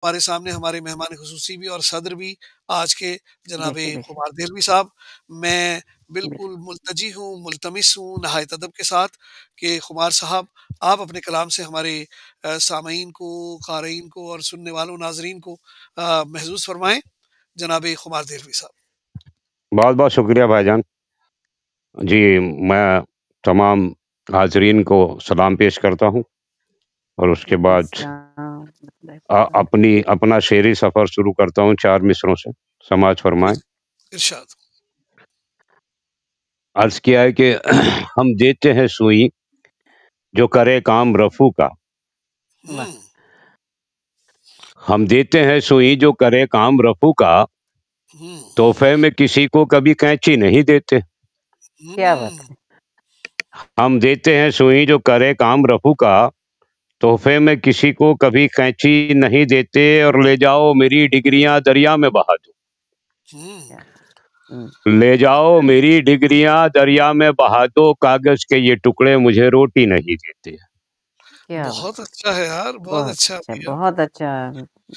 हमारे सामने हमारे मेहमान खुसूसी भी और सदर भी आज के जनाबे बेशक, बेशक, खुमार देलवी साहब। मैं बिल्कुल बेशक। मुल्तजी हूँ, मुल्तमिस हूँ नहायत अदब के साथ कि खुमार साहब आप अपने कलाम से हमारे सामईन को, क़ारीन को और सुनने वालों नाज़रीन को महज़ूज़ फ़रमाएँ। जनाबे खुमार देलवी साहब। बहुत-बहुत शुक्रिया भाईजान। जी, मैं तमाम हाज़रीन को सलाम पेश करता हूँ और उसके बाद अपना शेरी सफ़र शुरू करता हूँ 4 मिसरों से, समाअत फ़रमाएँ। इरशाद। अर्ज़ किया है कि हम देते हैं सुई, जो करे काम रफ़ू का। हम देते हैं सुई जो करे काम रफ़ू का, तोहफ़े में किसी को कभी कैंची नहीं देते। क्या बात है! हम देते हैं सुई जो करे काम रफ़ू का, तोहफ़े में किसी को कभी कैंची नहीं देते और ले जाओ मेरी डिग्रियाँ दरिया में बहा दो। ले जाओ मेरी डिग्रियाँ दरिया में बहा दो, कागज़ के ये टुकड़े मुझे रोटी नहीं देते। क्या बहुत बात अच्छा है यार, बहुत बहुत अच्छा अच्छा, भैया। बहुत अच्छा।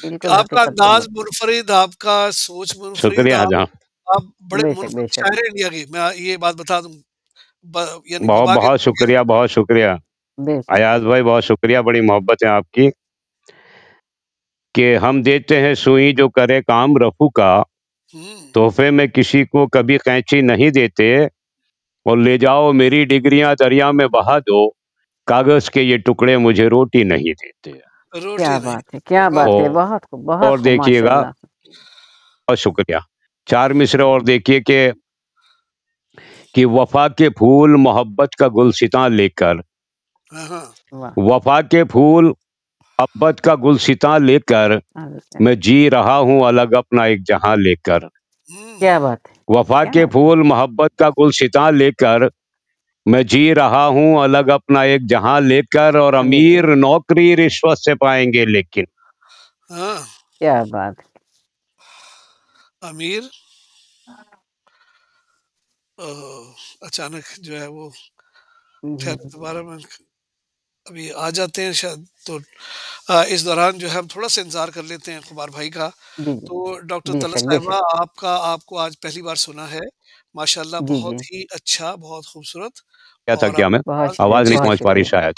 बिल्कुल आपका हकीकत बोली अंदाज़ आपने। मुनफ़रिद, आपका सोच मुनफ़रिद, शुक्रिया जहाँ। आप बड़े बेशक, मुनफ़रिद बेशक। शायर हैं इंडिया के, मैं ये बात बता दूँ। यानी बहुत-बहुत शुक्रिया, बहुत शुक्रिया। बेशक। अयाज़ भाई बहुत शुक्रिया, बड़ी मोहब्बत है आपकी। कि हम देते हैं सुई जो करे काम रफ़ू का, तोहफ़े में किसी को कभी कैंची नहीं देते और ले जाओ मेरी डिग्रियाँ दरिया में बहा दो, कागज़ के ये टुकड़े मुझे रोटी नहीं देते। क्या बात है, क्या बात है! बहुत खूब, बहुत और खूब, देखिएगा, माशाअल्लाह। बहुत शुक्रिया। 4 मिसरे और देखिए कि वफ़ा के फूल मोहब्बत का गुलसितां लेकर, वाह! वफ़ा के फूल मोहब्बत का गुलसितां लेकर, मैं जी रहा हूँ अलग अपना एक जहां लेकर। क्या बात है! वफ़ा क्या के बात है! फूल मोहब्बत का गुलसितां लेकर, मैं जी रहा हूँ अलग अपना एक जहां लेकर और अमीर नौकरी रिश्वत से पाएँगे लेकिन। क्या बात है! अमीर अचानक जो है वो ठहरें दोबारा मैं अभी आ जाते हैं शायद, तो इस दौरान जो है हम थोड़ा-सा इंतज़ार कर लेते हैं खुमार भाई का। जी, जी। तो डॉक्टर तला बेशक, बेशक। साहिबा आपको आज पहली बार सुना है। माशाअल्लाह जी, बहुत जी। ही अच्छा, बहुत खूबसूरत क्या था और क्या मैं? बहुत आवाज़ शुक्रिया, नहीं बहुत पहुँच पा रही शुक्रिया। शायद।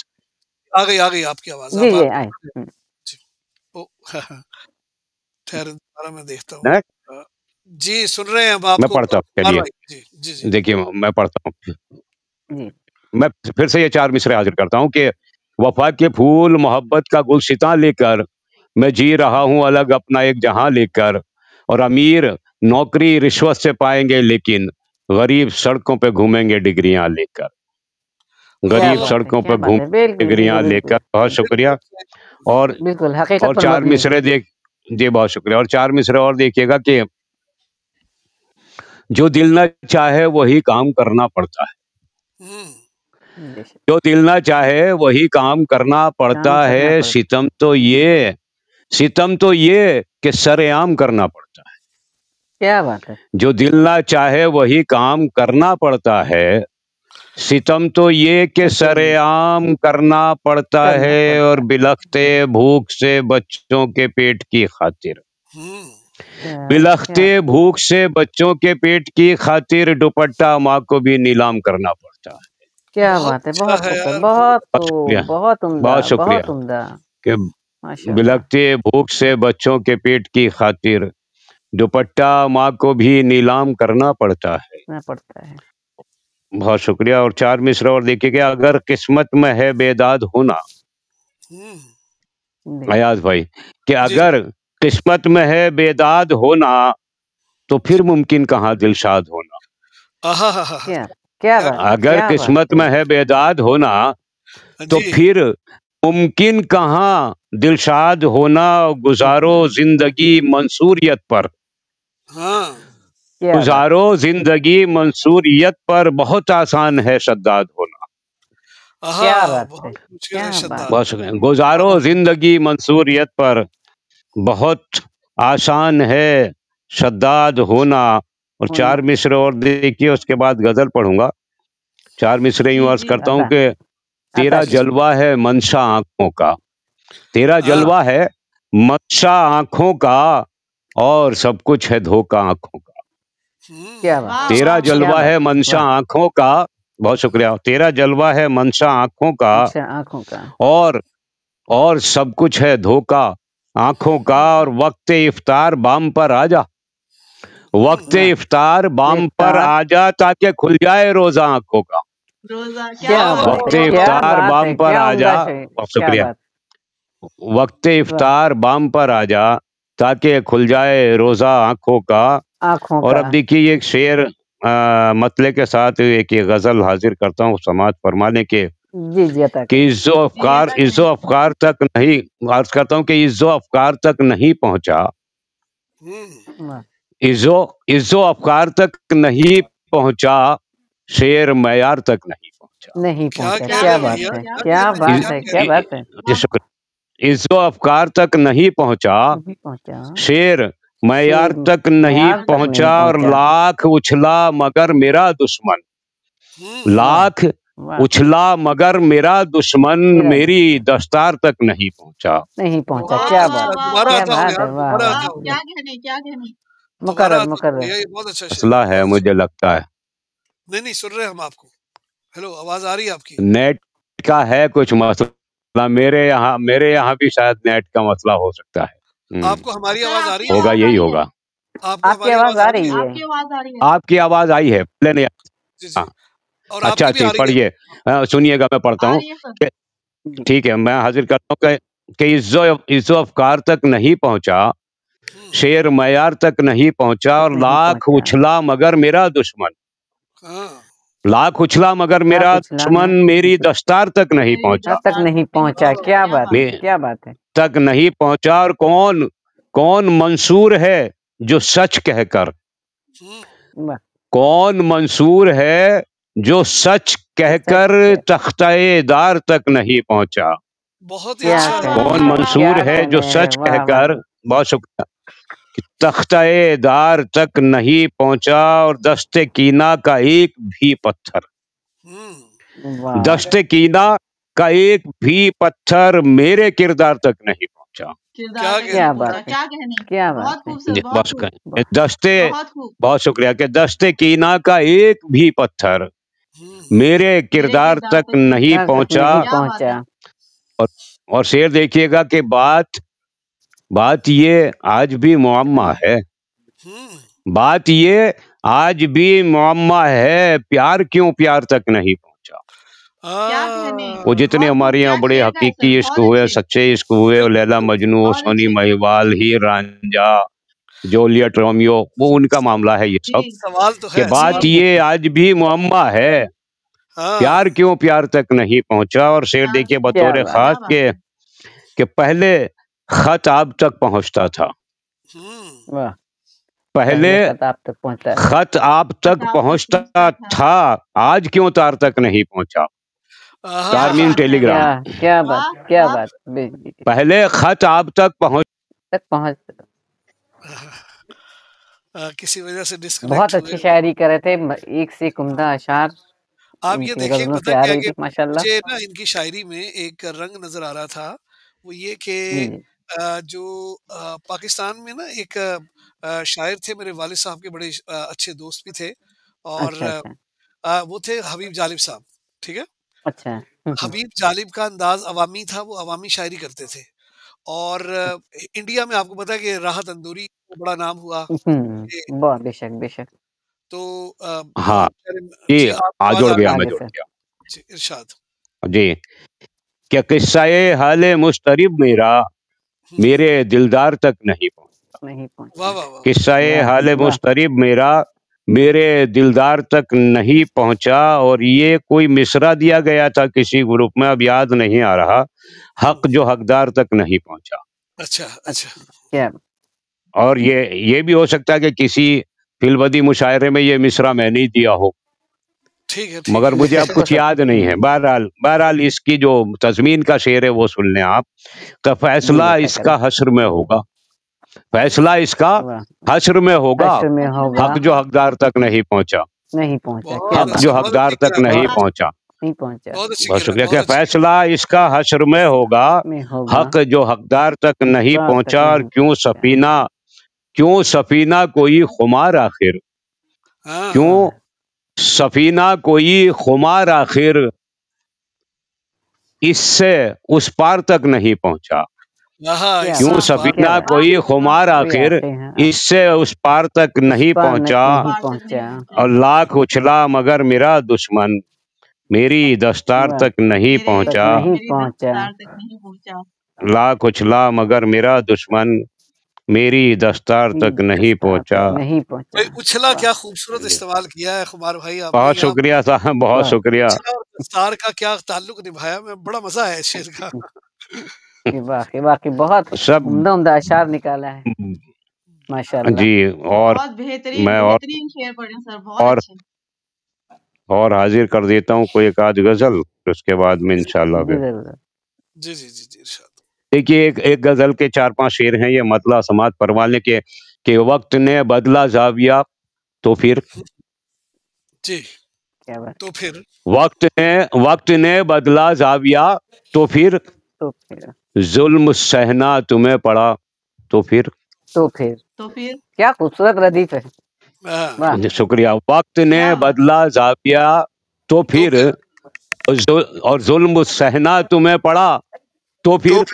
आ गई आपकी आवाज़। जी, आप जी, आप आए। जी। ओ ठहरें दोबारा मैं देखता हूँ। मैं जी, सुन रहे हैं हम मैं आपको पढ़ता हूँ, खुमार चलिए। भाई। जी, जी, जी। देखिए, मैं पढ़ता हूँ। जी। मैं फिर से ये 4 मिसरे हाज़िर करता हूँ कि वफ़ा के फूल मोहब्बत का गुलसितां लेकर, मैं जी रहा हूँ अलग अपना एक जहां लेकर और अमीर नौकरी रिश्वत से पाएँगे लेकिन, गरीब सड़कों पे घूमेंगे डिग्रियाँ लेकर। क्या गरीब बात है, सड़कों क्या पर बात घूम है! बिल्कुल, डिग्रियाँ बिल्कुल, बिल्कुल। लेकर, बहुत शुक्रिया। और बिल्कुल, हकीकत और पर 4 मबनी। मिसरे जी, बहुत शुक्रिया और 4 मिसरे और देखिएगा कि जो दिल ना चाहे वही काम करना पड़ता है। बेशक। जो दिल ना चाहे वही काम करना पड़ता काम करना है, पड़ता। सितम तो ये कि सरेआम करना पड़ता है। क्या बात है! जो दिल ना चाहे वही काम करना पड़ता है, सितम तो ये कि सरेआम करना पड़ता करना है और पड़ता है। बिलखते भूख से बच्चों के पेट की खातिर। क्या बिलखते भूख से बच्चों के पेट की खातिर दुपट्टा माँ को भी नीलाम करना पड़ता है। क्या बहुत बात है! अच्छा बहुत है खूबसूरत, यार, बहुत शुक्रिया, खूब, बहुत उम्दा, बहुत शुक्रिया बहुत उम्दा। कि माशाअल्लाह। बिलखते भूख से बच्चों के पेट की खातिर दुपट्टा माँ को भी नीलाम करना पड़ता है। करना पड़ता है। बहुत शुक्रिया और 4 मिसरा और देखिए कि अगर किस्मत में है बेदाद होना, अयाज भाई, कि अगर किस्मत में है बेदाद होना, तो फिर मुमकिन कहाँ दिलशाद होना। क्या क्या बात है, अगर क्या बात किस्मत है! में है बेदाद होना, तो फिर मुमकिन कहाँ दिलशाद होना। गुजारो जिंदगी मंसूरियत पर, क्या बात है! गुजारो जिंदगी मंसूरियत पर, बहुत आसान है शद्दाद होना। क्या बात है! बहुत मुश्किल है क्या बात शद्दाद। बस गुजारो जिंदगी मंसूरियत पर, बहुत आसान है शद्दाद होना। और 4 मिसरे और देखिए, उसके बाद गजल पढ़ूंगा। 4 मिसरे यूं अर्ज करता हूं कि तेरा अता कीजिए। जलवा है मनशा आंखों का, तेरा जलवा है मंशा आंखों का और सब कुछ है धोखा आंखों का। क्या बात, तेरा जलवा है मंशा आंखों का, बहुत शुक्रिया। तेरा जलवा है मंशा आंखों का और सब कुछ है धोखा आंखों का। और वक्त इफ्तार बाम पर आजा, वक्त इफ्तार बाम पर आजा ताकि खुल जाए रोजा आंखों का। वक्त इफ्तार बाम पर आजा, बहुत शुक्रिया। वक्त इफ्तार बाम पर आजा ताकि खुल जाए रोजा आंखों का। और अब देखिए एक शेर मतले के साथ एक गजल हाजिर करता हूँ समाज फरमाने के कि इज्जो अफकार तक नहीं, अर्ज करता हूँ कि इज्जो अफकार तक नहीं पहुंचा, इज्जो अफकार तक नहीं पहुंचा, शेर मयार तक नहीं पहुंचा। क्या बात है, क्या बात है, क्या बात है। जी शुक्रिया। इज्जो अफकार तक नहीं पहुंचा, शेर मयार तक नहीं पहुंचा। और लाख उछला मगर मेरा दुश्मन, लाख उछला मगर मेरा दुश्मन, मेरी दस्तार तक नहीं पहुंचा। क्या बात, क्या बात है, वाह क्या कहने मुकर्रर बहुत अच्छा मसला है मुझे लगता है। नहीं सुन रहे हम आपको। हेलो, आवाज आ रही है आपकी? नेट का है कुछ मसला, मेरे यहाँ भी शायद नेट का मसला हो सकता है। आपको हमारी आवाज आ रही है? होगा, यही होगा। आपकी आवाज आ रही है? आपकी आवाज आई है पहले नहीं। और अच्छा ठीक, पढ़िए, सुनिएगा, मैं पढ़ता हूँ। ठीक है, मैं हाजिर करता हूँ कि इज्जो अफकार तक नहीं पहुंचा, शेर मयार तक नहीं पहुंचा। और लाख उछला मगर मेरा दुश्मन, लाख उछला मगर मेरा दुश्मन, मेरी दस्तार तक नहीं पहुंचा। क्या बात है, क्या बात है। तक नहीं पहुंचा। और कौन मंसूर है जो सच कहकर, कौन मंसूर है जो सच कहकर तख्ते-ए-दार तक नहीं पहुंचा। बहुत ही अच्छा। कौन मंसूर है जो सच कहकर, बहुत शुक्रिया, तख्ते-ए-दार तक नहीं पहुंचा। और दस्ते कीना का एक भी पत्थर, दस्ते कीना का एक भी पत्थर मेरे किरदार तक नहीं पहुंचा। क्या बात है, क्या बात है। दस्ते, बहुत शुक्रिया, कि दस्ते कीना का एक भी पत्थर मेरे किरदार तक नहीं पहुंचा। और शेर देखिएगा कि बात ये आज भी मुअम्मा है, बात ये आज भी मुअम्मा है, प्यार क्यों प्यार तक नहीं पहुंचा। वो जितने हमारे यहाँ बड़े हकीकी इश्क हुए, सच्चे इश्क हुए, लैला मजनू, सोनी महिवाल, हीर रांझा, जूलियट रोमियो, वो उनका मामला है ये सब। सवाल तो है, कि बात ये आज भी मुअम्मा है, प्यार क्यों प्यार तक नहीं पहुंचा। और शेर देखिए बतौर खास के पहले खत आप तक पहुंचता था, पहले खत आप तक पहुंचता था, आज क्यों तार तक नहीं पहुंचा। तारमीन टेलीग्राम, क्या बात, क्या बात। पहले खत आप तक पहुंच किसी वजह से डिस्कनेक्ट। बहुत अच्छी शायरी कर रहे थे, एक से एक उम्दा अशार आप ये देखिए, पता क्या कि माशाल्लाह मुझे ना इनकी शायरी में एक रंग नजर आ रहा था, वो ये कि जो पाकिस्तान में ना एक शायर थे, मेरे वालिद साहब के बड़े अच्छे दोस्त भी थे, और वो थे हबीब जालिब साहब। ठीक है, अच्छा। हबीब जालिब का अंदाज अवामी था, वो अवामी शायरी करते थे। और इंडिया में आपको पता है कि राहत अंदूरी बड़ा नाम हुआ। बेशक। तो हाँ जी, जुड़ गया, मैं जुड़ गया जी, इरशाद जी। क्या किस्सा-ए हाले मुस्तरिब मेरा मेरे दिलदार तक नहीं पहुंचा। किस्सा-ए हाले मुस्तरिब मेरा मेरे दिलदार तक नहीं पहुंचा। और ये कोई मिसरा दिया गया था किसी ग्रुप में, अब याद नहीं आ रहा, हक जो हकदार तक नहीं पहुंचा। अच्छा। क्या? और ये भी हो सकता है कि किसी फिलवदी मुशायरे में ये मिसरा मैंने ही दिया हो, ठीक है, मगर मुझे अब कुछ याद नहीं है। बहरहाल इसकी जो तज़मीन का शेर है वो सुन लें आप। का फैसला इसका हश्र में होगा, फैसला इसका हश्र में होगा, हक जो हकदार तक नहीं पहुंचा, हक जो हकदार तक नहीं पहुंचा। नहीं पहुंचा। बहुत शुक्रिया। क्या फैसला इसका हश्र में होगा, हक जो हकदार तक नहीं पहुंचा, और क्यों सफीना कोई खुमार आखिर, क्यों सफीना कोई खुमार आखिर, इससे उस पार तक नहीं पहुंचा। क्यों सफीना कोई खुमार आखिर, इससे उस पार तक नहीं पहुंचा, और लाख उछला मगर मेरा दुश्मन मेरी दस्तार तक नहीं पहुंचा। लाख उछला मगर मेरा दुश्मन मेरी दस्तार तक नहीं पहुंचा। उछला क्या खूबसूरत इस्तेमाल किया है खुमार भाई आपने। बहुत शुक्रिया साहब, बहुत शुक्रिया। दस्तार का क्या ताल्लुक निभाया, मैं बड़ा मजा आया इस शेर का। वाकई बहुत उम्दा अशार निकाला है माशाल्लाह जी। और बहुत बेहतरीन शेर पढ़े सर, बहुत अच्छे। और हाजिर कर देता हूँ कोई एक आध गजल, उसके बाद में इंशाल्लाह। जी जी जी जी। देखिए एक गजल के 4-5 शेर हैं, ये मतला समाज परवाने के वक्त ने बदला जाविया तो फिर जी तो फिर वक्त ने बदला जाविया तो फिर जुल्म सहना तुम्हें पड़ा तो फिर क्या खूबसूरत रदीफ है। शुक्रिया। वक्त ने बदला जाविया तो फिर और जुल्म सहना तुम्हें पड़ा तो फिर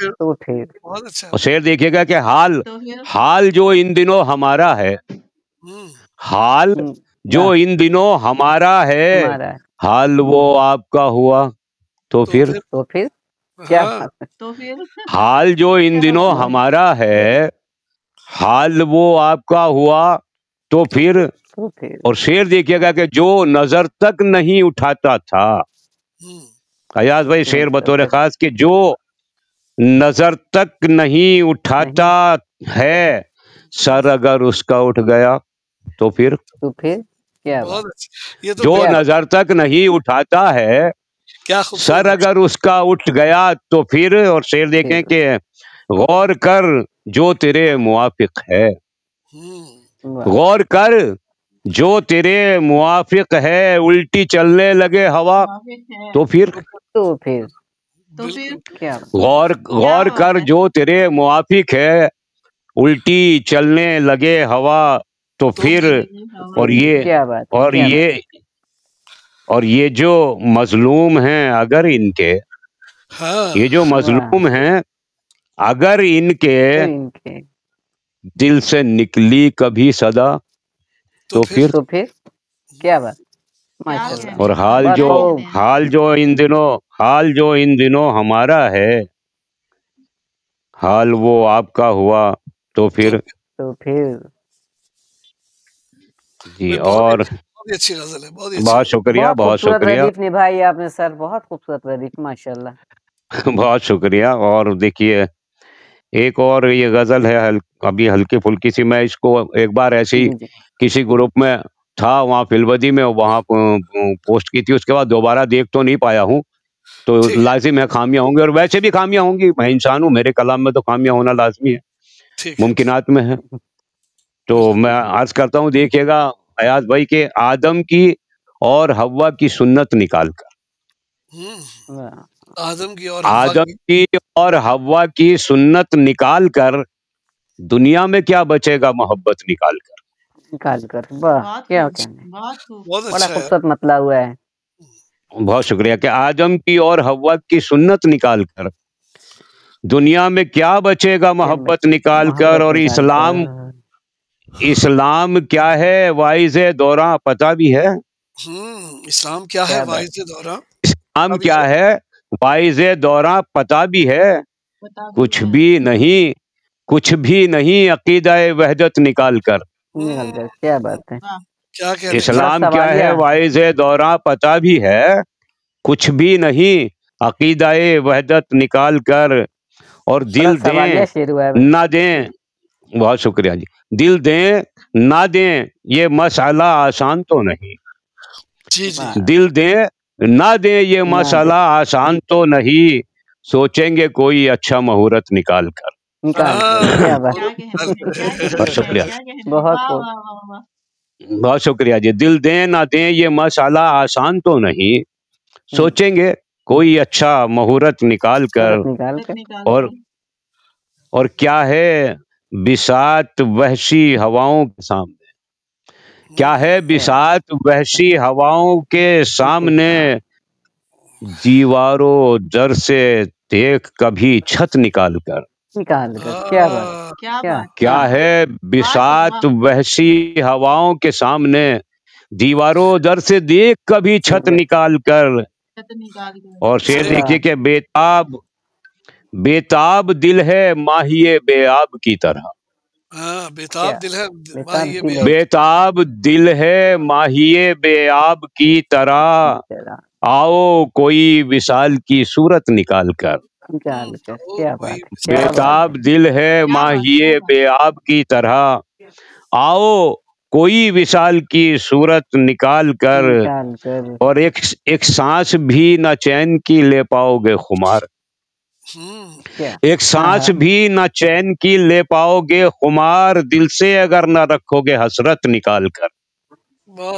बहुत अच्छा। शेर देखिएगा कि हाल जो इन दिनों हमारा है, हाल जो इन दिनों हमारा है, हाल वो आपका हुआ तो फिर क्या हाल जो इन दिनों हमारा है, हाल वो आपका हुआ तो फिर। और शेर देखिएगा कि जो नजर तक नहीं उठाता था, अयाज भाई शेर बतौर खास कि जो नजर तक नहीं उठाता है, सर अगर उसका उठ गया तो फिर क्या ये तो जो नजर तक नहीं उठाता है, क्या सर अगर उसका उठ गया तो फिर। और शेर देखें कि गौर कर जो तेरे मुआफिक है, गौर कर जो तेरे मुआफिक है, उल्टी चलने लगे हवा तो फिर क्या गौर कर जो तेरे मुआफिक है, उल्टी चलने लगे हवा तो फिर। और ये जो मजलूम हैं अगर इनके, ये जो मजलूम हैं अगर इनके दिल से निकली कभी सदा तो फिर क्या बात। और हाल जो इन दिनों हमारा है, हाल वो आपका हुआ तो फिर जी। और बहुत अच्छी गजल है, बहुत शुक्रिया, बहुत शुक्रिया। रदीफ निभाई आपने सर, बहुत खूबसूरत रदीफ माशाल्लाह। बहुत शुक्रिया। और देखिए एक और ये गजल है अभी हल्की फुल्की सी, मैं इसको एक बार ऐसे ही किसी ग्रुप में था वहाँ फिलवदी में, वहाँ पोस्ट की थी, उसके बाद दोबारा देख तो नहीं पाया हूँ, तो लाजिम है खामियां होंगी, और वैसे भी खामियां होंगी, मैं इंसान हूँ, मेरे कलाम में तो खामियां होना लाजमी है, मुमकिनात में है। तो मैं अर्ज करता हूँ, देखिएगा अयाज भाई के आदम की और हव्वा की सुन्नत निकालकर, आदम की और हव्वा की सुन्नत निकालकर दुनिया में क्या बचेगा मोहब्बत निकालकर। वाह क्या बड़ा खूबसूरत मतला हुआ है। बहुत शुक्रिया। कि आदम की और हव्वा की सुन्नत निकालकर दुनिया में क्या बचेगा मोहब्बत निकालकर। और इस्लाम क्या है वाइज़े दौरा पता भी है। इस्लाम क्या है वाइज़े दौरा, इस्लाम क्या है वाइज़े दौरा पता भी है। कुछ भी नहीं अकीदा-ए वहदत निकालकर। क्या बात है। इस्लाम क्या है वाइज़े दौरा पता भी है, कुछ भी नहीं अकीदा-ए वहदत निकाल कर। और दिल दें ना दें, बहुत शुक्रिया जी, दिल दें ना दें ये मसला आसान तो नहीं। दिल दें ना दें ये मसला आसान तो नहीं, सोचेंगे कोई अच्छा मुहूर्त निकाल कर। बहुत शुक्रिया, बहुत शुक्रिया जी। दिल दें ना दें ये मसला आसान तो नहीं, सोचेंगे कोई अच्छा मुहूर्त निकाल कर। और क्या है बिसात वहशी हवाओं के सामने, क्या है बिसात वहशी हवाओं के सामने, दीवारों दर से देख कभी छत निकाल कर। क्या बात, क्या है बिसात वहशी हवाओं के सामने, दीवारों दर से देख कभी छत निकाल कर। और शेर देखिए कि बेताब बेताब दिल है माहिए बेआब की तरह। बेताब दिल है माहिए बेताब दिल है माहिए बेआब की तरह, आओ कोई विशाल की सूरत निकाल कर। क्या बात, बेताब दिल है माहिए बेआब की तरह, आओ कोई विशाल की सूरत निकाल कर। और एक सांस भी न चैन की ले पाओगे खुमार, एक सांस भी न चैन की ले पाओगे खुमार, दिल से अगर न रखोगे हसरत निकाल कर।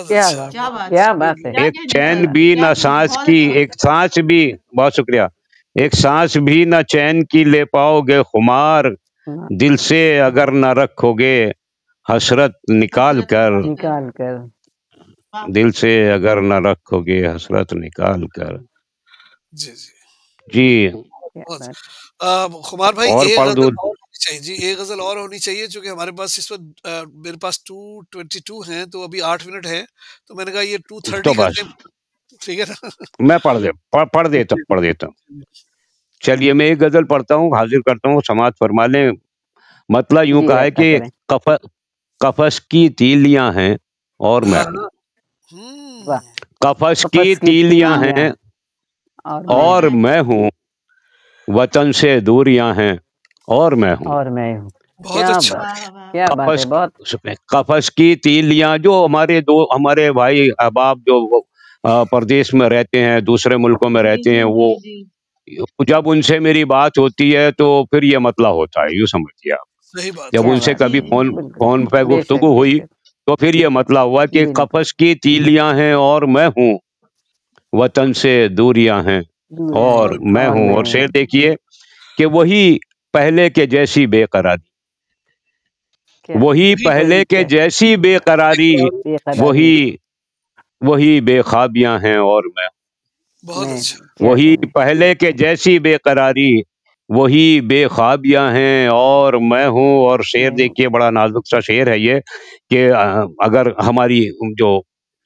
क्या बात है। एक चैन भी न सांस की, एक सांस भी, बहुत शुक्रिया, एक सांस भी न चैन की ले पाओगे खुमार, दिल से अगर न रखोगे हसरत निकाल कर। दिल से अगर न रखोगे हसरत निकाल कर। जी खुमार भाई, और एक पढ़ दो चाहिए जी, एक गजल और होनी चाहिए, क्योंकि हमारे पास इस वक्त मेरे पास 2:22 हैं, तो अभी 8 मिनट है, तो मैंने कहा ये 2:30 करते हैं, ठीक है ना। मैं पढ़ देता हूँ। चलिए मैं एक गजल पढ़ता हूँ, हाजिर करता हूँ, समाज फरमा लें। मतलब यूं कहा है कि कफस की तीलियां हैं और मैं हूँ, कफस की तीलियां हैं और मैं हूँ, वतन से दूरियां हैं और मैं हूँ। बहुत अच्छा। कफस की तीलियां, जो हमारे भाई अहबाब जो प्रदेश में रहते हैं, दूसरे मुल्कों में रहते हैं, वो जब उनसे मेरी बात होती है तो फिर ये मतला होता है, यूं समझिए आप। जब उनसे कभी फोन पे गुफ्तगू हुई तो फिर ये मतला हुआ कि कफस की तीलियां हैं और मैं हूँ, वतन से दूरियां हैं और मैं हूँ। और शेर देखिए कि वही पहले के जैसी बेकरारी, वही पहले के जैसी बेकरारी, वही बेख्वाबियां हैं और मैं, वही पहले के जैसी बेकरारी, वही बेख्वाबियां हैं और मैं हूँ। और शेर देखिए, बड़ा नाजुक सा शेर है ये, कि अगर हमारी जो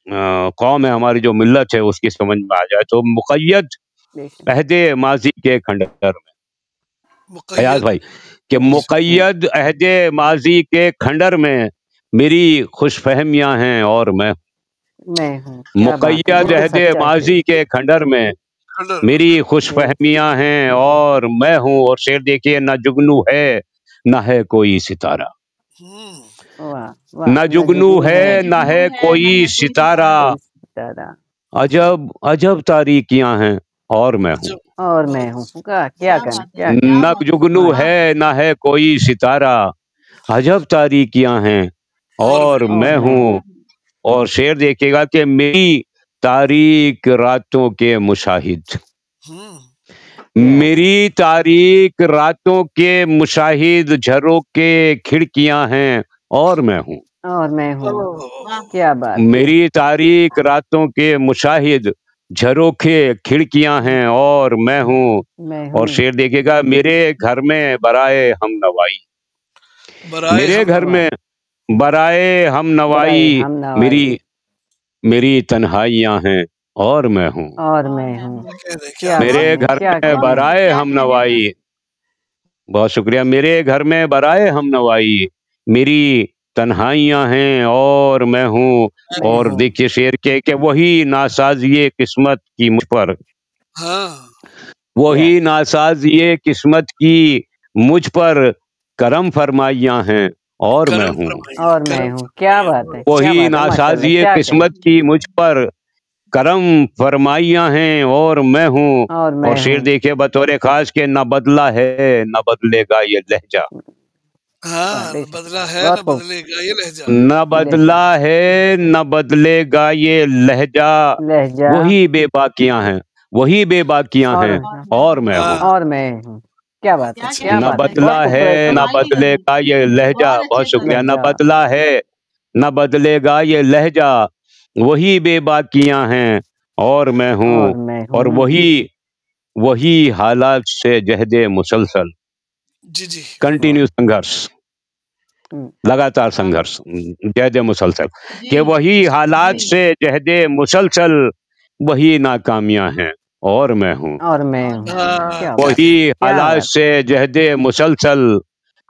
कौम है, हमारी जो मिल्लत है, उसकी समझ में आ जाए तो, मुक़य्यद अहदे माजी के खंडर में, फयाज भाई, कि मुक़य्यद अहदे माजी के खंडर में मेरी खुशफहमियां हैं और मैं हूँ। मुक़य्यद अहदे माजी के खंडर में मेरी खुशफहमियां हैं और मैं हूँ। और शेर देखिए, न जुगनू है न है कोई सितारा, न जुगनू है न है कोई सितारा, अजब अजब तारीकियां हैं और मैं हूँ। क्या कहना, न जुगनू है न है कोई सितारा, अजब तारीकियां हैं और मैं हूँ। और शेर देखिएगा कि मेरी तारीक रातों के मुशाहिद, मेरी तारीक रातों के मुशाहिद, झरोके खिड़कियां हैं और मैं हूँ। क्या बात। मेरी तारीक रातों के मुशाहिद, झरोखे खिड़कियां हैं और मैं हूँ। और शेर देखिएगा, मेरे घर में बराए हम नवाई, मेरे घर में बराए हम नवाई, मेरी तन्हाइयां हैं और मैं हूँ। मेरे घर में बराए हम नवाई, बहुत शुक्रिया, मेरे घर में बराए हम नवाई, मेरी तन्हाइयां हैं और मैं हूँ। और देखिए शेर के वही नासाजिए किस्मत की मुझ पर, वही नासाजिए किस्मत की मुझ पर करम फरमाइयां हैं और मैं हूँ। क्या बात है। वही नासाजिए किस्मत की मुझ पर करम फरमाइयां हैं और मैं हूँ। और शेर देखिए बतौर खास के, न बदला है न बदलेगा ये लहजा, बदला है न बदलेगा ये लहजा, न बदला है न बदलेगा ये लहजा, वही बेबाकियां हैं वही बेबाकियां हैं और मैं हूँ। और मैं हूँ। क्या बात है, क्या न बात है, बदला बहुत है खूबसूरत न है। बदलेगा ये लहजा, बहुत शुक्रिया। न बदला है न बदलेगा ये लहजा, वही बेबाकियां हैं और मैं और हूँ। मैं और हूँ। वही हालात से जहदे मुसलसल, जी कंटिन्यू संघर्ष, लगातार संघर्ष, जहदे मुसलसल, कि वही हालात से जहदे मुसलसल, वही नाकामियां हैं और मैं हूँ। और मैं हूँ। क्या बात वही है, क्या हालात बात से जहदे मुसलसल,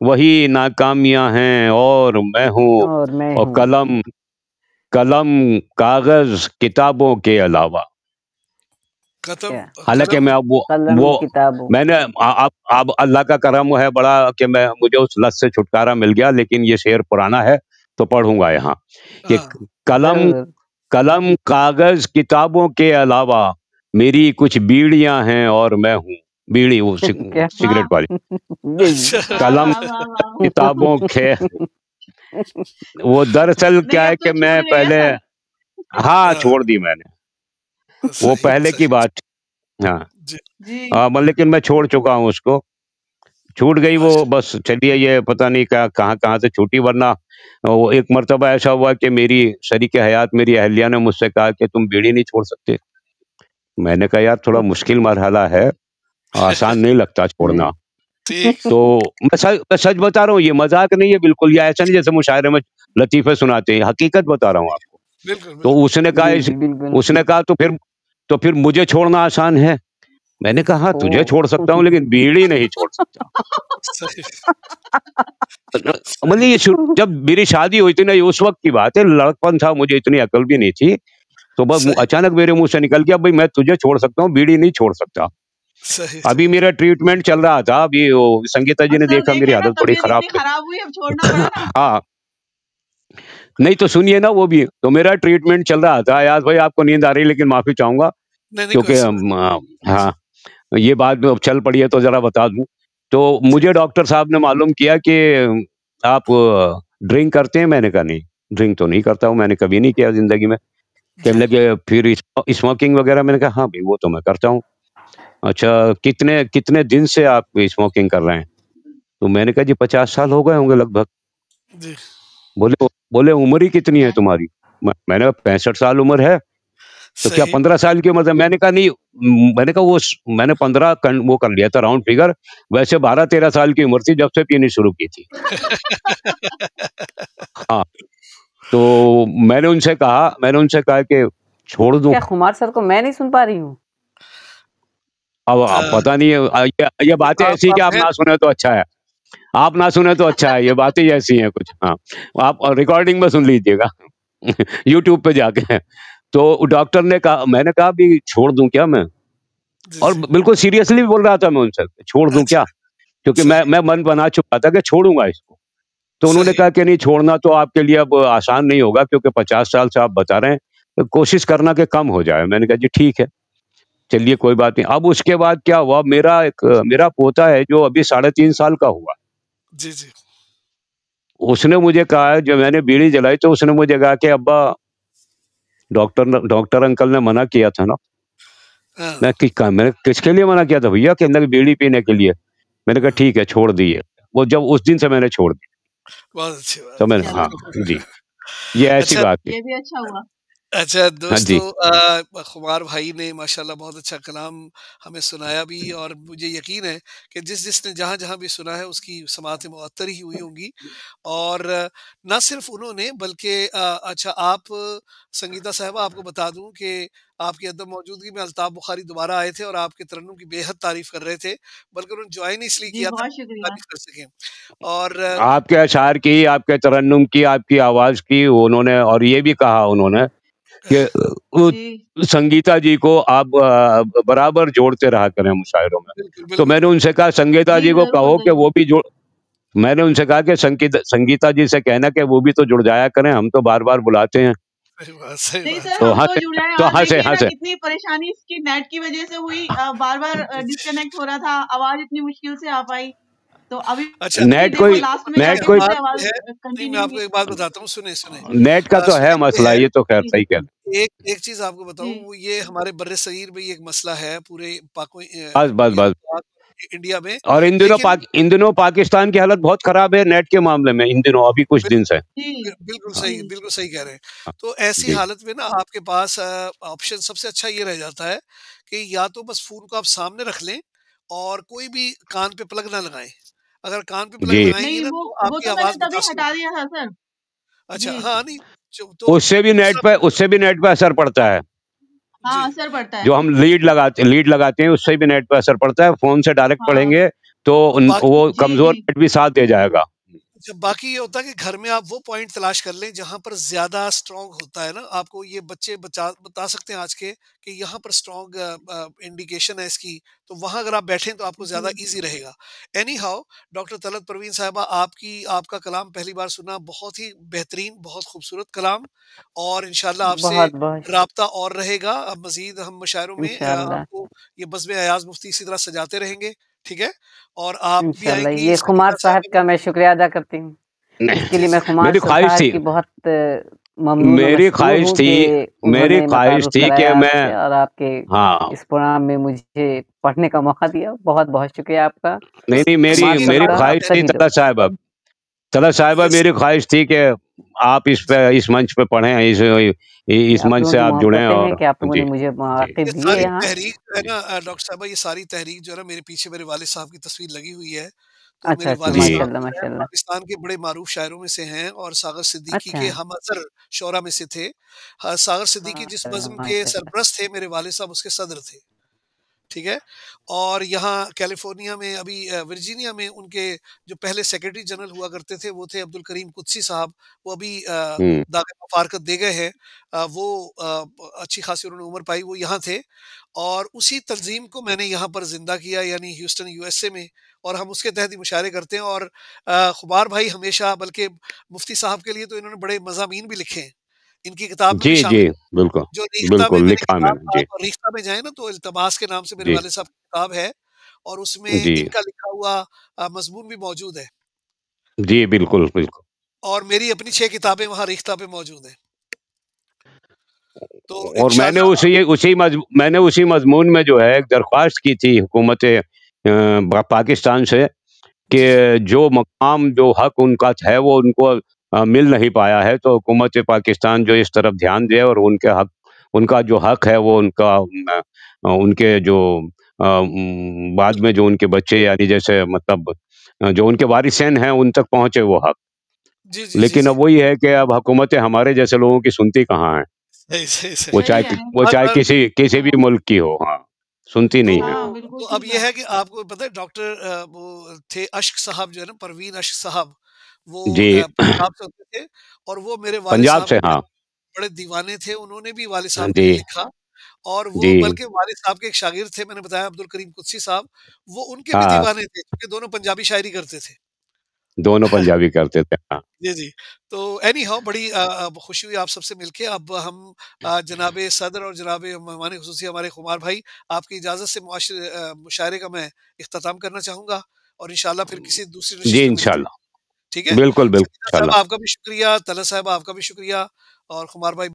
वही नाकामियां हैं और मैं हूँ। और मैं और हूँ। कलम कागज किताबों के अलावा, हालांकि मैं अब वो किताबों, मैंने अब अल्लाह का करम है बड़ा कि मैं मुझे उस लत से छुटकारा मिल गया, लेकिन ये शेर पुराना है तो पढ़ूंगा यहाँ कि कलम कागज किताबों के अलावा मेरी कुछ बीड़ियां हैं और मैं हूँ। बीड़ी वो सिगरेट वाली, कलम किताबों के, वो दरअसल क्या है कि मैं पहले, हाँ छोड़ दी मैंने, वो पहले की बात। हाँ लेकिन मैं छोड़ चुका हूँ उसको, छूट गई वो, बस चलिए ये पता नहीं कहाँ से छूटी, वरना वो एक मर्तबा ऐसा हुआ कि मेरी शरीके हयात मेरी अहलिया ने मुझसे कहा कि तुम बीड़ी नहीं छोड़ सकते। मैंने कहा यार थोड़ा मुश्किल मरहला है, आसान नहीं लगता छोड़ना। तो मैं सच बता रहा हूँ, ये मजाक नहीं है बिल्कुल, या ऐसा नहीं जैसे मुशायरे में लतीफे सुनाते हैं, हकीकत बता रहा हूँ आपको। तो उसने कहा तो फिर मुझे छोड़ना आसान है। मैंने कहा तुझे छोड़ सकता हूँ लेकिन बीड़ी नहीं छोड़ सकता। मतलब ये जब मेरी शादी हुई थी ना, ये उस वक्त की बात है, लड़कपन था, मुझे इतनी अकल भी नहीं थी, तो बस अचानक मेरे मुंह से निकल गया भाई मैं तुझे छोड़ सकता हूँ, बीड़ी नहीं छोड़ सकता। अभी मेरा ट्रीटमेंट चल रहा था, अभी संगीता जी ने देखा मेरी हालत बड़ी खराब हुई, अब छोड़ना पड़ा ना। हाँ नहीं तो सुनिए ना, वो भी तो मेरा ट्रीटमेंट चल रहा था। यार भाई आपको नींद आ रही है लेकिन माफी चाहूंगा क्योंकि हाँ ये बात अब चल पड़ी है तो जरा बता दूं। तो मुझे डॉक्टर साहब ने मालूम किया कि आप ड्रिंक करते हैं। मैंने कहा नहीं, ड्रिंक तो नहीं करता हूँ, मैंने कभी नहीं किया जिंदगी में। कहने लगे फिर स्मोकिंग वगैरह, मैंने कहा हाँ भाई वो तो मैं करता हूँ। अच्छा कितने दिन से आप स्मोकिंग कर रहे हैं? तो मैंने कहा जी 50 साल हो गए होंगे लगभग। बोले उम्र ही कितनी है तुम्हारी? मैंने कहा 65 साल उम्र है। तो क्या 15 साल की उम्र है? मैंने कहा नहीं, मैंने कहा वो मैंने 15 वो कर लिया था राउंड फिगर, वैसे 12-13 साल की उम्र थी जब से पीनी शुरू की थी। हाँ तो मैंने उनसे कहा कि छोड़ दूं। क्या खुमार सर को मैं नहीं सुन पा रही हूँ? अब पता नहीं है, ये बातें ऐसी कि आप ना सुने तो अच्छा है, आप ना सुने तो अच्छा है, ये बातें ऐसी हैं कुछ। हाँ आप रिकॉर्डिंग में सुन लीजिएगा यूट्यूब पे जाके। तो डॉक्टर ने कहा, मैंने कहा भी छोड़ दूं क्या मैं? और बिल्कुल सीरियसली बोल रहा था मैं उनसे, छोड़ दूं क्या? क्योंकि मैं मन बना चुका था कि छोड़ूंगा इसको। तो उन्होंने कहा कि नहीं, छोड़ना तो आपके लिए अब आसान नहीं होगा क्योंकि 50 साल से आप बता रहे हैं, तो कोशिश करना कि कम हो जाए। मैंने कहा जी ठीक है, चलिए कोई बात नहीं। अब उसके बाद क्या हुआ, मेरा पोता है जो अभी 3.5 साल का हुआ। जी उसने मुझे कहा, जब मैंने बीड़ी जलाई तो उसने मुझे कहा कि अब्बा डॉक्टर अंकल ने मना किया था ना। मैंने किसके लिए मना किया था भैया? कि अंदर बीड़ी पीने के लिए। मैंने कहा ठीक है छोड़ दिए। वो जब उस दिन से मैंने छोड़ दी। बहुत अच्छी बात। तो मैंने हाँ जी, ये ऐसी बात है। ये भी अच्छा हुआ। अच्छा दोस्तों, खुमार भाई ने माशाल्लाह बहुत अच्छा कलाम हमें सुनाया भी, और मुझे यकीन है कि जिसने जहाँ भी सुना है उसकी समाअतें मुअत्तर ही हुई होंगी। और ना सिर्फ उन्होंने बल्कि अच्छा आप संगीता साहिबा, आपको बता दूं कि आपकी अदम मौजूदगी में अल्ताफ बुखारी दोबारा आए थे और आपके तरन्नुम की बेहद तारीफ कर रहे थे, बल्कि उन्होंने ज्वाइन इसलिए किया था तारीफ कर सकें। और आपके अशार की, आपके तरन्नुम की, आपकी आवाज की उन्होंने, और ये भी कहा उन्होंने कि संगीता जी को आप बराबर जोड़ते रहा करें मुशायरों में। तो मैंने उनसे कहा संगीता जी को कहो कि वो भी जोड़, मैंने उनसे कहा कि संगीता जी से कहना कि वो भी तो जुड़ जाया करें, हम तो बार बार बुलाते हैं। नहीं सर, हम तो जुड़ रहे हैं। देखिए कितनी परेशानी इसकी नेट की वजह से हुई, बार बार डिस्कनेक्ट हो रहा था, आवाज इतनी मुश्किल से आ पाई। तो अभी अच्छा, नेट देखो कोई लास्ट में नेट जाके कोई फिर से बात आवाज ये है नहीं, मैं कंटिन्यू आपको हुई। एक बात बताता हूँ, सुने, सुने। नेट का तो है सुने ये मसला, है ये तो खैर जी, सही कह रहे एक एक चीज़ आपको बताऊँ, जी। वो ये हमारे बर्रे-सगीर में ये एक मसला है, पूरे बस, बस, यह बस। पाक इंडिया में, और लेकिन इन दिनों पाकिस्तान की हालत बहुत खराब है नेट के मामले में, इन दिनों अभी कुछ बिल दिन से। जी, हाँ, जी। बिल्कुल सही कह रहे हैं। हाँ। तो ऐसी जी, हालत में ना आपके पास ऑप्शन सबसे अच्छा ये रह जाता है कि या तो बस फ़ोन को आप सामने रख लें और कोई भी कान पे प्लग ना लगाएँ। अगर कान पे प्लग जी। लगाएँगे नहीं ना वो तो वो आपकी तो मैंने आवाज़ तभी मुतासिर हटा होगी। दिया था सर। अच्छा, जी। हाँ, नहीं जो तो दूसरा उससे भी नेट पे असर पड़ता है। हाँ, जी। असर पड़ता है। जो हम लीड लगाते हैं उससे भी नेट पे असर पड़ता है। फ़ोन से डायरेक्ट हाँ। पढ़ेंगे तो बाकी वो जी, कमज़ोर जी। नेट भी साथ दे जाएगा। अच्छा, बाकी ये होता है कि घर में आप वो पॉइंट तलाश कर लें जहाँ पर ज़्यादा स्ट्रॉन्ग होता है ना, आपको ये बच्चे बता सकते हैं आज के कि यहाँ पर स्ट्रॉन्ग इंडिकेशन है इसकी, तो वहाँ अगर आप बैठें तो आपको ज़्यादा जी। ईज़ी रहेगा। Any how doctor Talat Parveen साहिबा आपका कलाम पहली बार सुना, बहुत ही बेहतरीन, बहुत खूबसूरत कलाम और इंशाअल्लाह आपसे बहुत-बहुत राब्ता और रहेगा। अब मज़ीद हम मुशायरों में इंशाअल्लाह, आपको ये बज़्म अयाज़ मुफ्ती इसी तरह सजाते रहेंगे, ठीक है? और आप भी इंशाअल्लाह। आएँगी, ये खुमार सकीना साहब साहिबा का भी मैं शुक्रिया अदा करती हूँ। नहीं, इसके जी, लिए मैं जी। खुमार मेरी ख़्वाहिश साहब थी की बहुत ममनून व मेरी मशकूर ख़्वाहिश हूँ थी कि मेरी उन्होंने ख़्वाहिश मतारुफ़ थी कि कराया मैं आपसे और आपके हाँ। इस प्रोग्राम में मुझे पढ़ने का मौका दिया। बहुत-बहुत शुक्रिया आपका। नहीं, असल खुमार ये साहब मेरी का आपका ख़्वाहिश थी तहे दिल से। तलत साहिबा यस मेरी ख़्वाहिश थी कि आप जी। इस मंच पे पढ़ें, ये इस आप मंच लोगों से की आप जुड़ें मोहब्बतें हैं और कि आप लोगों ने जी, मुझे जी। मौक़िफ़ ये दिए सारी यहाँ। तहरीक जो है ना डॉक्टर साहबा, ये सारी तहरीक जो है ना मेरे पीछे मेरे वालिद साहब की तस्वीर लगी हुई है। तो अच्छा, मेरे अच्छा, वालिद जी, साहब माशाअल्लाह, जो हैं माशाअल्लाह। पाकिस्तान के बड़े मारूफ शायरों में से हैं और सागर सिद्दीकी अच्छा। के हमअज़र शोरा में से थे। सागर सिद्दीकी जिस बज़्म के माशाअल्लाह। सरपरस्त थे, मेरे वालिद साहब उसके सदर थे। ठीक है? और यहाँ कैलिफ़ोर्निया में अभी वर्जीनिया में उनके जो पहले सेक्रेटरी जनरल हुआ करते थे, वो थे अब्दुल करीम कुद्सी साहब। वो अभी हुँ, दाग़ मुफ़ारक़त दे गए हैं। वो अच्छी ख़ासी उन्होंने उम्र पाई, वो यहाँ थे और उसी तंज़ीम को मैंने यहाँ पर ज़िंदा किया यानी ह्यूस्टन यूएसए में और हम उसके तहत ही मुशायरे करते हैं और खुमार भाई हमेशा बल्कि मुफ्ती साहब के लिए तो इन्होंने बड़े मज़ामीन भी लिखे हैं। इनकी किताब में भी जी, जी, शामिल है। बिल्कुल, जो रीख्ता में बिल्कुल मैंने लिखा है किताब मैंने। जी, आप रीख्ता में जाएँ ना तो इल्तमास के नाम से मेरे जी, वालिद साहब की किताब है और उसमें जी, इनका लिखा हुआ मज़मून भी मौजूद है जी, बिल्कुल, बिल्कुल। और मेरी अपनी 6 किताबें वहाँ रीख्ता पे मौजूद हैं। तो और इंशाअल्लाह मैंने उसी मज़मून में जो है एक दरख्वास्त की थी हुकूमत पाकिस्तान से जी, जी। कि जो मकाम, जो हक उनका है वो उनको मिल नहीं पाया है, तो हुकूमत पाकिस्तान जो इस तरफ ध्यान दे और उनका जो हक है वो उनके जो बाद में जो उनके बच्चे यानी जैसे मतलब जो उनके वारिसैन हैं उन तक पहुँचे वो हक। जी, जी, जी, लेकिन जी। अब वही है कि अब हुकूमतें हमारे जैसे लोगों की सुनती कहाँ हैं? सही, सही, वो सही। सही है। चाहे बार-बार किसी भी मुल्क की हो, हाँ, सुनती तो नहीं है। हाँ, बिल्कुल अब ठीक ये है। है कि आपको पता है डॉक्टर वो थे अश्क साहब जो है ना परवीन अश्क साहब, वो जी, पंजाब से होते थे और वो मेरे वालिद पंजाब साहब से के बड़े हाँ। बड़े दीवाने थे। उन्होंने भी वालिद हाँ साहब के लिए जी, लिखा और वो जी, बल्कि वालिद साहब के एक शागिर्द थे, मैंने बताया अब्दुल करीम कुद्सी साहब, वो उनके भी हाँ, दीवाने थे क्योंकि दोनों पंजाबी शायरी करते थे। दोनों पंजाबी करते थे, हाँ। जी, जी। तो एनी हाउ बड़ी खुशी हुई आप सबसे मिलके। अब हम जनाब सदर और जनाब मेहमान ख़ुसूसी हमारे खुमार भाई, आपकी इजाज़त से मुशायरे का मैं इख्तिताम करना चाहूँगा और इंशाअल्लाह फिर किसी दूसरी जी, नशिस्त में मिलते हैं। इंशाअल्लाह। ठीक है? बिल्कुल, बिल्कुल, सकीना साहब इंशाअल्लाह। आपका भी शुक्रिया, तलत साहिबा आपका भी शुक्रिया और खुमार भाई